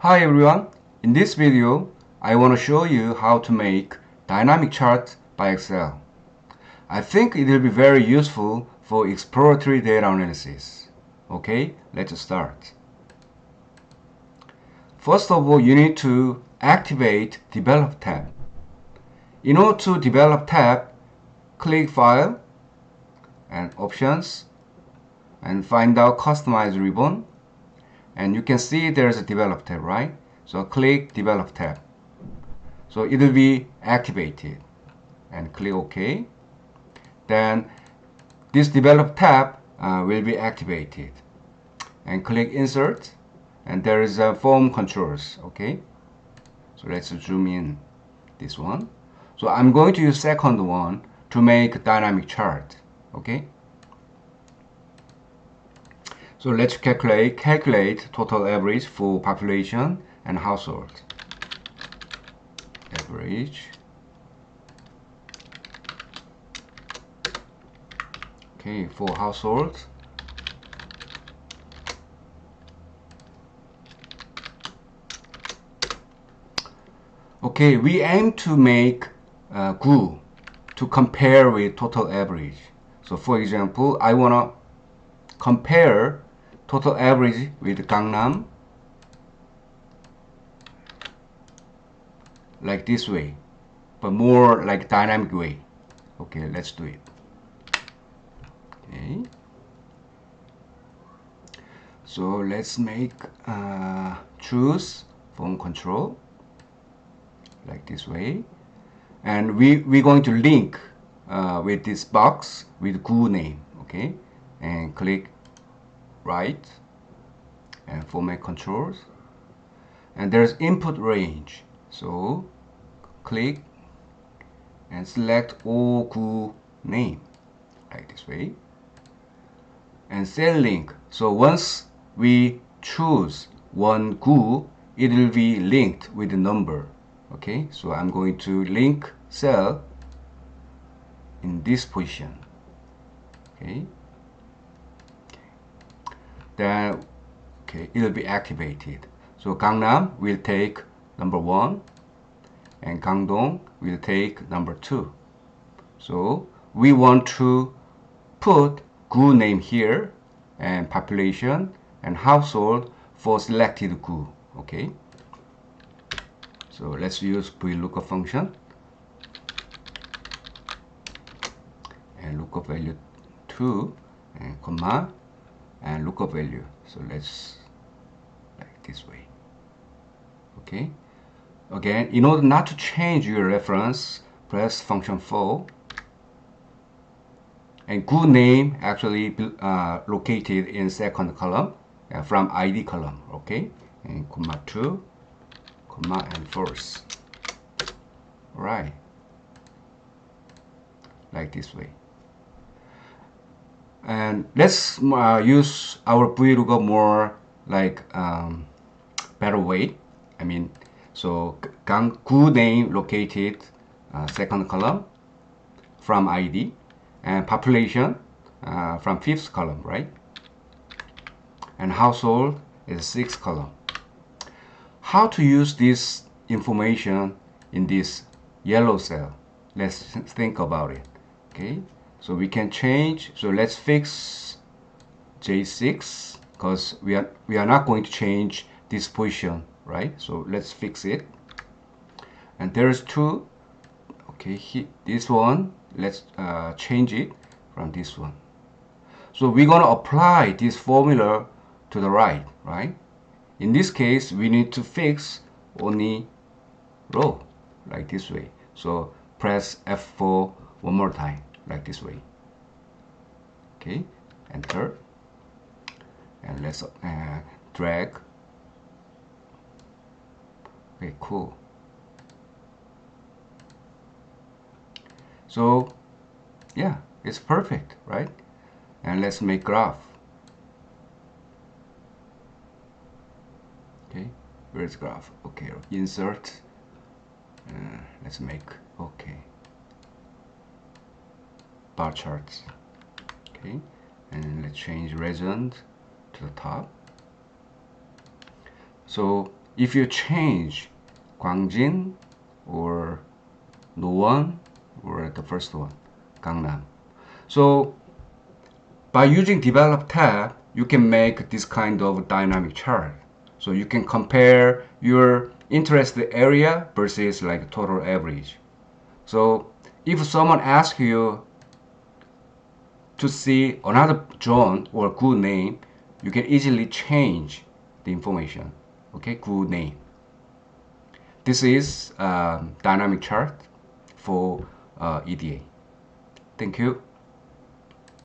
Hi everyone, in this video I want to show you how to make dynamic charts by Excel. I think it will be very useful for exploratory data analysis. Okay, let's start. First of all, you need to activate Develop tab. In order to Develop tab, click File and Options and find out Customize Ribbon. And you can see there's a Develop tab, right? So click Develop tab. So it will be activated and click OK. Then this Develop tab will be activated and click Insert, and there is a Form Controls. Okay, so let's zoom in this one. So I'm going to use second one to make dynamic chart. Okay, so let's calculate total average for population and household. Average. Okay, for households. Okay, we aim to make GU to compare with total average. So for example, I want to compare total average with Gangnam like this way, but more like dynamic way. Okay, let's do it. Okay, so let's make choose form control like this way, and we're going to link with this box with GU name. Okay, and click right and format controls, and there's input range, so click and select all GU name like this way, and cell link. So once we choose one GU, it will be linked with the number. Okay, so I'm going to link cell in this position. Okay, then okay, it will be activated. So Gangnam will take number 1 and Gangdong will take number 2. So we want to put GU name here and population and household for selected GU. Okay, so let's use VLOOKUP function and lookup value 2 and comma and lookup value. So let's like this way. Okay, again, in order not to change your reference, press function 4, and GU name actually located in second column from ID column. Okay, and comma 2 comma and first. All right, like this way. And let's use our VLOOKUP more like better way. I mean, so GU name located second column from ID, and population from fifth column, right? And household is sixth column. How to use this information in this yellow cell? Let's think about it. Okay, so we can change. So let's fix J6 because we are not going to change this position, right? So let's fix it. And there's 2. Okay, this one, let's change it from this one. So we're going to apply this formula to the right. In this case, we need to fix only row like this way. So press F4 one more time like this way. Okay, enter, and let's drag. Okay, cool. So yeah, it's perfect, right? And let's make graph. Okay, where's graph? Okay, insert. Let's make bar charts. Okay, and let's change region to the top. So if you change Gwangjin or Nowon or the first one, Gangnam. So by using develop tab, you can make this kind of dynamic chart. So you can compare your interest area versus like total average. So if someone asks you to see another zone or good name, you can easily change the information. Okay, good name. This is dynamic chart for EDA. Thank you.